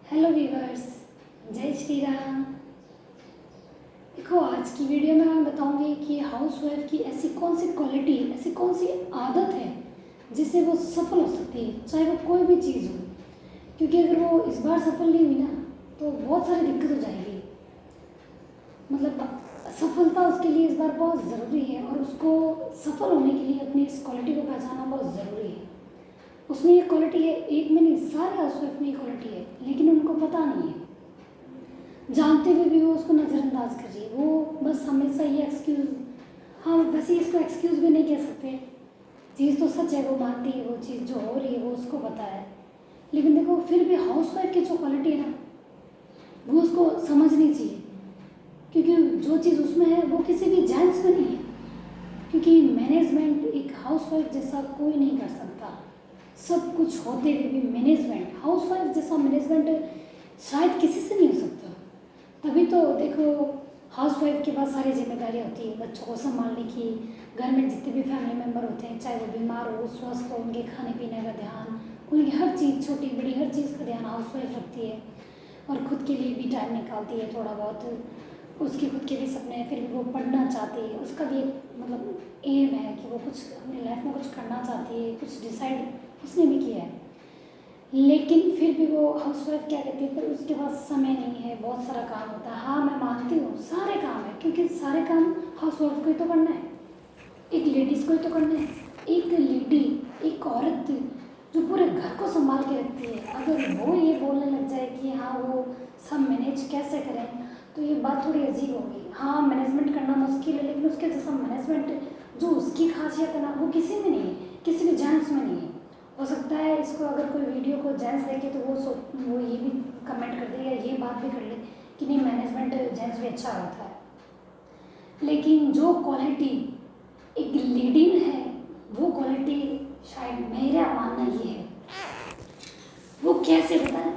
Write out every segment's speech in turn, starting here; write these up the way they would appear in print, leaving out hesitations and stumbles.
Hello viewers, जय श्री राम। देखो, आज की वीडियो में मैं बताऊंगी कि हाउसवाइफ की ऐसी कौन सी क्वालिटी, ऐसी कौन सी आदत है जिससे वो सफल हो सकती है, चाहे वो कोई भी चीज़ हो। क्योंकि अगर वो इस बार सफल नहीं हुई ना, तो बहुत सारी दिक्कत हो जाएगी। मतलब सफलता उसके लिए इस बार बहुत ज़रूरी है, और उसको सफल होने के लिए अपनी इस क्वालिटी को पहचानना बहुत ज़रूरी है। उसमें ये क्वालिटी है, एक में नहीं, सारे हाउसवाइफ में ये क्वालिटी है, लेकिन उनको पता नहीं है। जानते हुए भी वो उसको नज़रअंदाज कर रही है। वो बस हमेशा ये एक्सक्यूज़, हाँ वैसे इसको एक्सक्यूज़ भी नहीं कह सकते, चीज़ तो सच है, वो मानती है, वो चीज़ जो हो रही है वो उसको पता है। लेकिन देखो, फिर भी हाउसवाइफ की जो क्वालिटी है ना, वो उसको समझनी चाहिए। क्योंकि जो चीज़ उसमें है वो किसी भी जेंट्स में नहीं है। क्योंकि मैनेजमेंट एक हाउसवाइफ जैसा कोई नहीं कर सकता। सब कुछ होते हुए भी मैनेजमेंट, हाउसवाइफ जैसा मैनेजमेंट शायद किसी से नहीं हो सकता। तभी तो देखो, हाउसवाइफ के पास सारी जिम्मेदारियाँ होती है, बच्चों को संभालने की, घर में जितने भी फैमिली मेम्बर होते हैं, चाहे वो बीमार हो, स्वस्थ हो, उनके खाने पीने का ध्यान, उनकी हर चीज़, छोटी बड़ी हर चीज़ का ध्यान हाउसवाइफ रखती है। और खुद के लिए भी टाइम निकालती है थोड़ा बहुत। उसके खुद के भी सपने हैं, फिर भी वो पढ़ना चाहती है, उसका भी एक मतलब एम है कि वो कुछ अपनी लाइफ में कुछ करना चाहती है, कुछ डिसाइड उसने भी किया है। लेकिन फिर भी वो हाउसवाइफ क्या कहती है, पर उसके पास समय नहीं है, बहुत सारा काम होता है। हाँ, मैं मानती हूँ सारे काम है, क्योंकि सारे काम हाउसवाइफ को ही तो करना है, एक लेडीज़ को ही तो करना है। एक लेडी, एक औरत जो पूरे घर को संभाल के रखती है, अगर वो ये बोलने लग जाए कि हाँ वो सब मैनेज कैसे करें, तो ये बात थोड़ी अजीब होगी। हाँ, मैनेजमेंट करना मुश्किल है, लेकिन उसके जैसा मैनेजमेंट जो उसकी खासियत है ना, वो किसी में नहीं है, किसी भी जेंट्स में नहीं है। हो सकता है इसको अगर कोई वीडियो को जेंट्स देखे तो वो ये भी कमेंट कर दे या ये बात भी कर ले कि नहीं, मैनेजमेंट जेंट्स भी अच्छा होता है। लेकिन जो क्वालिटी एक लेडी में है, वो क्वालिटी शायद मेरा मानना ये है। वो कैसे बताएं?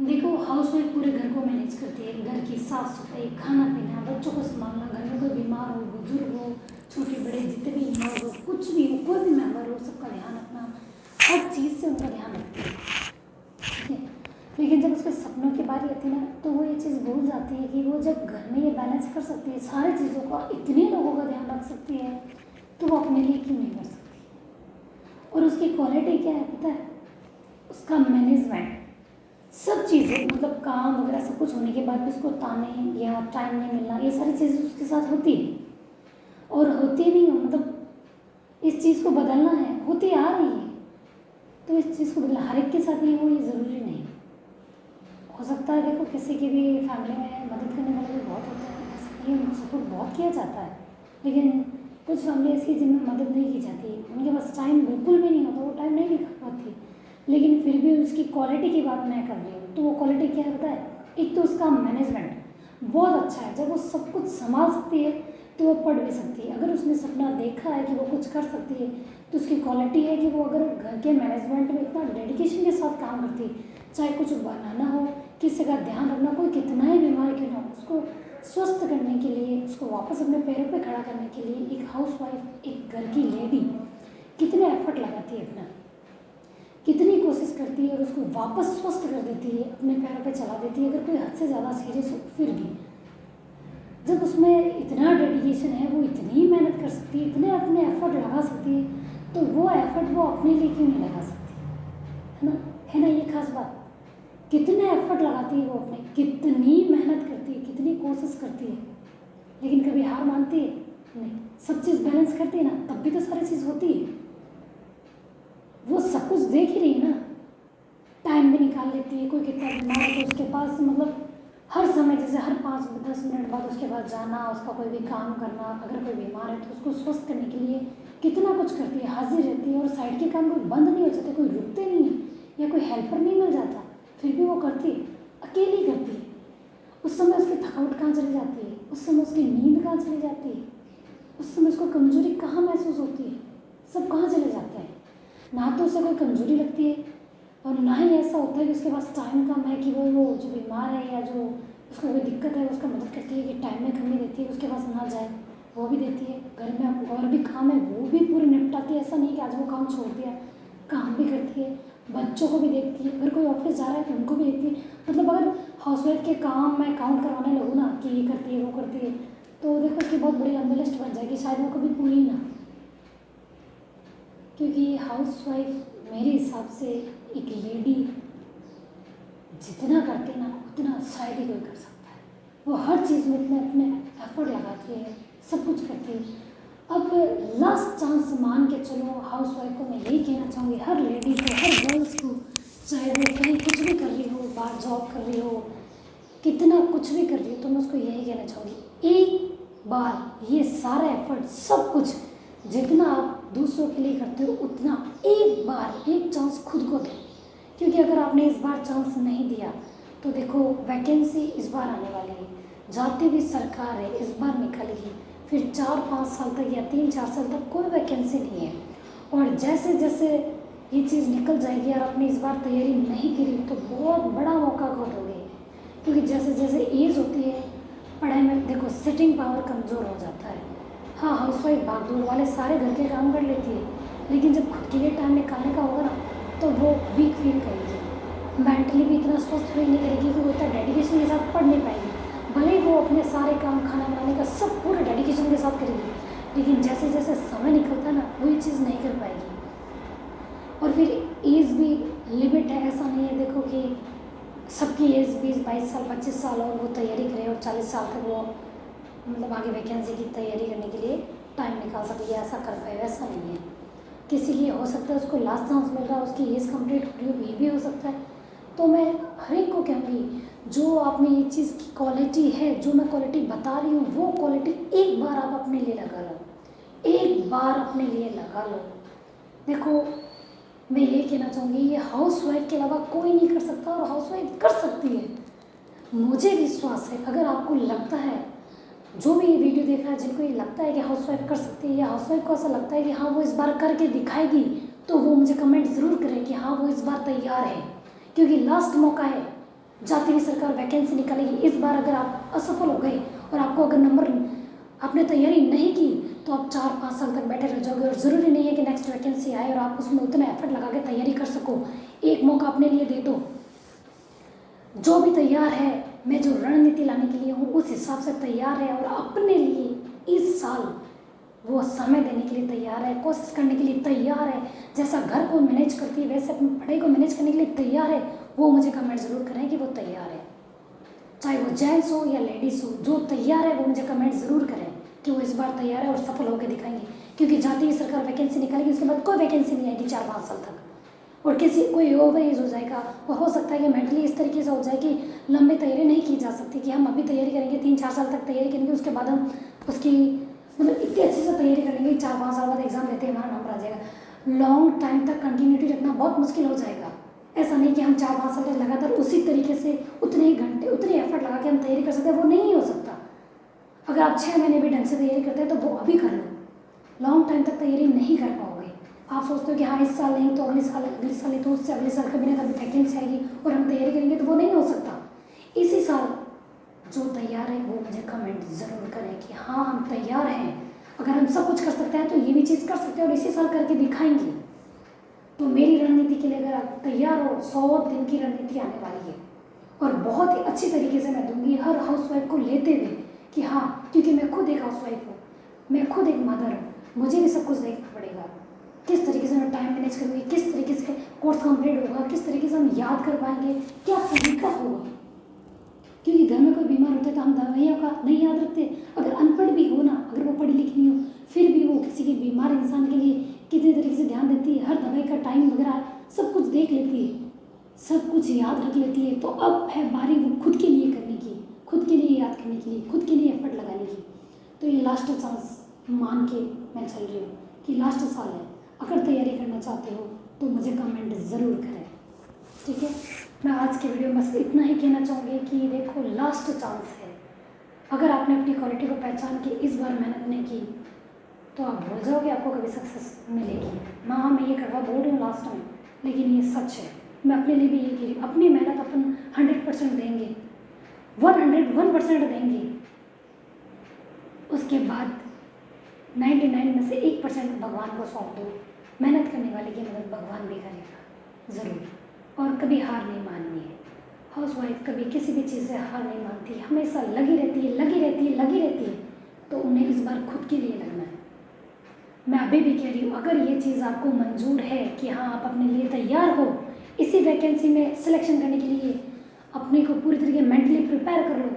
देखो, हाउसवाइफ पूरे घर को मैनेज करती है, घर की साफ सफाई, खाना पीना, बच्चों को संभालना, घर में कोई बीमार हो, बुजुर्ग हो, छोटे बड़े जितने भी लोग हो, कुछ भी हो, कोई भी मेम्बर हो, सबका ध्यान रखना, हर चीज़ से उनका ध्यान रखती है, ठीक है। लेकिन जब उसके सपनों की बारी आती है ना, तो वो ये चीज़ भूल जाती है कि वो जब घर में ये बैलेंस कर सकती है, सारी चीज़ों का, इतने लोगों का ध्यान रख सकती है, तो वो अपने लिए क्यों नहीं कर सकती। और उसकी क्वालिटी क्या है पता है? उसका मैनेजमेंट, सब चीज़ें, मतलब काम वगैरह सब कुछ होने के बाद भी उसको ताने या टाइम नहीं मिलना, ये सारी चीज़ें उसके साथ होती है। और होती नहीं हो, मतलब इस चीज़ को बदलना है, होती आ रही है, तो इस चीज़ को बदलना हर एक के साथ ही हो, ये ज़रूरी नहीं। हो सकता है देखो, किसी की भी फैमिली में मदद करने वाले भी बहुत होते हैं, ऐसा नहीं, उनको सपोर्ट बहुत किया जाता है। लेकिन कुछ फैमिली ऐसी जिनमें मदद नहीं की जाती, उनके पास टाइम बिल्कुल भी नहीं होता, वो टाइम नहीं निकाल पाती। लेकिन फिर भी उसकी क्वालिटी की बात मैं कर रही हूँ, तो वो क्वालिटी क्या है पता है? एक तो उसका मैनेजमेंट बहुत अच्छा है, जब वो सब कुछ संभाल सकती है तो वो पढ़ भी सकती है। अगर उसने सपना देखा है कि वो कुछ कर सकती है, तो उसकी क्वालिटी है कि वो अगर घर के मैनेजमेंट में इतना डेडिकेशन के साथ काम करती है, चाहे कुछ बनाना हो, किसी का ध्यान रखना, कोई कितना ही बीमार क्यों ना हो, उसको स्वस्थ करने के लिए, उसको वापस अपने पैरों पे खड़ा करने के लिए एक हाउसवाइफ, एक घर की लेडी कितने एफर्ट लगाती है, अपना कितनी कोशिश करती है, और उसको वापस स्वस्थ कर देती है, अपने पैरों पे चला देती है। अगर कोई हद से ज़्यादा सीरियस हो फिर भी, जब उसमें इतना डेडिकेशन है, वो इतनी मेहनत कर सकती है, इतने अपने एफर्ट लगा सकती है, तो वो एफर्ट वो अपने लिए क्यों नहीं लगा सकती, है ना? है ना, ये खास बात। कितने एफर्ट लगाती है वो अपने, कितनी मेहनत करती है, कितनी कोशिश करती है, लेकिन कभी हार मानती है नहीं। सब चीज़ बैलेंस करती है ना, तब भी तो सारी चीज़ होती है। वो सब कुछ देख ही रही है ना, टाइम भी निकाल लेती है। कोई कितना बीमार है तो उसके पास, मतलब हर समय, जैसे हर 5-10 मिनट बाद उसके पास जाना, उसका कोई भी काम करना, अगर कोई बीमार है तो उसको स्वस्थ करने के लिए कितना कुछ करती है, हाजिर रहती है। और साइड के काम कोई बंद नहीं हो जाते, कोई रुकते नहीं है, या कोई हेल्पर नहीं मिल जाता, फिर भी वो करती है, अकेली करती है। उस समय उसकी थकावट कहाँ चली जाती है, उस समय उसकी नींद कहाँ चली जाती है, उस समय उसको कमजोरी कहाँ महसूस होती है, सब कहाँ चले जाते हैं। ना तो उसे कोई कमजोरी लगती है, और ना ही ऐसा होता है कि उसके पास टाइम कम है, कि वो जो बीमार है या जो उसको कोई दिक्कत है उसका मदद करती है, कि टाइम में कमी देती है, उसके पास ना जाए, वो भी देती है। घर में और भी काम है वो भी पूरे निपटाती है, ऐसा नहीं कि आज वो काम छोड़ दिया, काम भी करती है। बच्चों को भी देखती है, अगर कोई ऑफिस जा रहा है तो उनको भी देखती है। मतलब अगर हाउसवाइफ के काम मैं काउंट करवाने लगूँ ना कि ये करती है वो करती है, तो देखो उसकी बहुत बड़ी लंबी लिस्ट बन जाएगी, शायद वो कभी पूरी ना। क्योंकि हाउसवाइफ मेरे हिसाब से एक लेडी जितना करती है ना उतना शायद ही कोई कर सकता है। वो हर चीज़ में इतने अपने एफर्ट लगाती है, सब कुछ करती है। अब लास्ट चांस मान के चलो, हाउसवाइफ को मैं यही कहना चाहूँगी, हर लेडी को, हर गर्ल्स को, चाहे वो कहीं कुछ भी कर रही हो, बाहर जॉब कर रही हो, कितना कुछ भी कर रही हो, तो मैं उसको यही कहना चाहूँगी, एक बार ये सारा एफर्ट सब कुछ जितना आप दूसरों के लिए करते हो उतना एक बार एक चांस खुद को दो। क्योंकि अगर आपने इस बार चांस नहीं दिया तो देखो वैकेंसी इस बार आने वाली है, जाती हुई सरकार है, इस बार निकलेगी, फिर 4-5 साल तक या 3-4 साल तक कोई वैकेंसी नहीं है। और जैसे जैसे ये चीज़ निकल जाएगी और आपने इस बार तैयारी नहीं करी तो बहुत बड़ा मौका खो दोगे। क्योंकि जैसे जैसे एज होती है पढ़ाई में देखो सिटिंग पावर कमज़ोर हो जाता है। हाँ, हाउसवाइफ भागदौड़ वाले सारे घर के काम कर लेती है, लेकिन जब खुद के लिए टाइम निकालने का होगा ना तो वो वीक फील करेगी, मेंटली भी इतना स्वस्थ फील नहीं करेगी कि वो इतना डेडिकेशन के साथ पढ़ नहीं पाएगी। भले वो अपने सारे काम खाना बनाने का सब पूरे डेडिकेशन के साथ करेगी, लेकिन जैसे जैसे समय निकलता है ना वो ये चीज़ नहीं कर पाएगी। और फिर एज भी लिमिट है, ऐसा नहीं है देखो कि सबकी एज 20-22 साल 25 साल और वो तैयारी करे और 40 साल तक वो मतलब आगे वैकेंसी की तैयारी करने के लिए टाइम निकाल सके, ऐसा कर पाए, वैसा नहीं है। किसी की हो सकता है उसको लास्ट चांस मिल रहा है, उसकी एज कंप्लीट हो रही हो, ये भी हो सकता है। तो मैं हर एक को कहूँगी जो आप में ये चीज़ की क्वालिटी है, जो मैं क्वालिटी बता रही हूँ वो क्वालिटी एक बार आप अपने लिए लगा लो, एक बार अपने लिए लगा लो। देखो मैं ये कहना चाहूँगी ये हाउसवाइफ के अलावा कोई नहीं कर सकता और हाउसवाइफ कर सकती है, मुझे विश्वास है। अगर आपको लगता है, जो भी ये वीडियो देख रहा है, जिनको ये लगता है कि हाउसवाइफ कर सकती है या हाउसवाइफ को ऐसा लगता है कि हाँ वो इस बार करके दिखाएगी, तो वो मुझे कमेंट ज़रूर करें कि हाँ वो इस बार तैयार है। क्योंकि लास्ट मौका है, जाती हुई सरकार वैकेंसी निकालेगी। इस बार अगर आप असफल हो गए और आपको अगर नंबर आपने तैयारी नहीं की तो आप 4-5 साल तक बैठे रह जाओगे। और ज़रूरी नहीं है कि नेक्स्ट वैकेंसी आए और आप उसमें उतना एफर्ट लगा के तैयारी कर सको। एक मौका अपने लिए दे दो। जो भी तैयार है, मैं जो रणनीति लाने के लिए हूँ उस हिसाब से तैयार है और अपने लिए इस साल वो समय देने के लिए तैयार है, कोशिश करने के लिए तैयार है। जैसा घर को मैनेज करती है वैसे अपनी पढ़ाई को मैनेज करने के लिए तैयार है, वो मुझे कमेंट ज़रूर करें कि वो तैयार है। चाहे वो जेंट्स हो या लेडीज़ हो, जो तैयार है वो मुझे कमेंट ज़रूर करें कि वो इस बार तैयार है और सफल होकर दिखाएंगे। क्योंकि जाती हुई सरकार वैकेंसी निकालेगी, उसके बाद कोई वैकेंसी नहीं आएगी 4-5 साल तक। और किसी कोई ओवर एज हो जाएगा और हो सकता है कि मेंटली इस तरीके से हो जाए कि लंबी तैयारी नहीं की जा सकती, कि हम अभी तैयारी करेंगे 3-4 साल तक तैयारी करेंगे, उसके बाद हम उसकी मतलब इतनी अच्छे से तैयारी करेंगे 4-5 साल बाद एग्जाम देते हैं हमारा नंबर आ जाएगा। लॉन्ग टाइम तक कंटिन्यूटी रखना बहुत मुश्किल हो जाएगा। ऐसा नहीं कि हम 4-5 साल तक लगातार उसी तरीके से उतने ही घंटे उतने एफर्ट लगा के हम तैयारी कर सकते हैं, वो नहीं हो सकता। अगर आप 6 महीने भी ढंग से तैयारी करते हैं तो वो अभी कर लो, लॉन्ग टाइम तक तैयारी नहीं कर पाओगे। आप सोचते हो कि हाँ इस साल नहीं तो अगले साल नहीं तो उससे अगले साल कभी ना कभी वैकेंसी आएगी और हम तैयारी करेंगे, तो वो नहीं हो सकता। इसी साल जो तैयार है वो मुझे कमेंट ज़रूर करें कि हाँ हम तैयार हैं। अगर हम सब कुछ कर सकते हैं तो ये भी चीज़ कर सकते हैं और इसी साल करके दिखाएंगे। तो मेरी रणनीति के लिए अगर आप तैयार हो, 100 दिन की रणनीति आने वाली है और बहुत ही अच्छी तरीके से मैं दूंगी हर हाउसवाइफ को लेते हुए कि हाँ, क्योंकि मैं खुद एक हाउसवाइफ हूँ, मैं खुद एक मदर हूँ, मुझे भी सब कुछ देखना पड़ेगा। किस तरीके से मैं टाइम मैनेज करूँगी, किस तरीके से कोर्स कंप्लीट होगा, किस तरीके से हम याद कर पाएंगे, क्या तरीका होगा। क्योंकि घर में कोई बीमार होता है तो हम दवाइयों का नहीं याद रखते। अगर अनपढ़ भी हो ना, अगर वो पढ़ी लिखी नहीं हो, फिर भी वो किसी के बीमार इंसान के लिए कितने तरीके से ध्यान देती है, हर दवाई का टाइम वगैरह सब कुछ देख लेती है, सब कुछ याद रख लेती है। तो अब है बारी वो खुद के लिए करने की, खुद के लिए याद करने के लिए, खुद के लिए एफर्ट लगाने की। तो ये लास्ट चांस मान के मैं चल रही हूँ कि लास्ट साल है। अगर तैयारी करना चाहते हो तो मुझे कमेंट ज़रूर करें, ठीक है। मैं आज के वीडियो में बस इतना ही कहना चाहूँगी कि देखो लास्ट चांस है। अगर आपने अपनी क्वालिटी को पहचान के इस बार मेहनत नहीं की तो आप भूल जाओगे आपको कभी सक्सेस मिलेगी। हाँ मैं ये करवा बोल रही हूँ लास्ट टाइम, लेकिन ये सच है। मैं अपने लिए भी ये कह रही हूँ, अपनी मेहनत अपन 100% देंगे, 101% देंगे। उसके बाद 99 में से 1% भगवान को सौंप दो। मेहनत करने वाले की मदद भगवान भी करेगा। ज़रूर। और कभी हार नहीं माननी है। हाउसवाइफ कभी किसी भी चीज़ से हार नहीं मानती, हमेशा लगी रहती है, लगी रहती है, लगी रहती है। तो उन्हें इस बार खुद के लिए लगना है। मैं अभी भी कह रही हूँ, अगर ये चीज़ आपको मंजूर है कि हाँ आप अपने लिए तैयार हो इसी वैकेंसी में सिलेक्शन करने के लिए, अपने को पूरी तरीके मेंटली प्रिपेयर कर लो।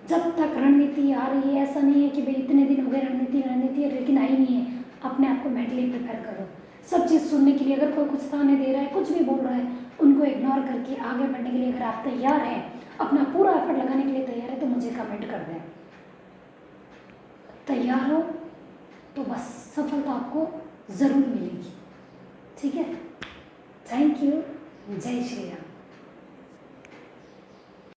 जब तक रणनीति आ रही है, ऐसा नहीं है कि भाई इतने दिन हो गए रणनीति रणनीति लेकिन आई नहीं है, अपने आप को मेंटली प्रिपेयर करो। सब चीज़ सुनने के लिए, अगर कोई कुछ ताने दे रहा है, कुछ भी बोल रहा है, उनको इग्नोर करके आगे बढ़ने के लिए अगर आप तैयार हैं, अपना पूरा एफर्ट लगाने के लिए तैयार है, तो मुझे कमेंट कर दें। तैयार हो तो बस सफलता आपको ज़रूर मिलेगी। ठीक है, थैंक यू। जय श्री राम।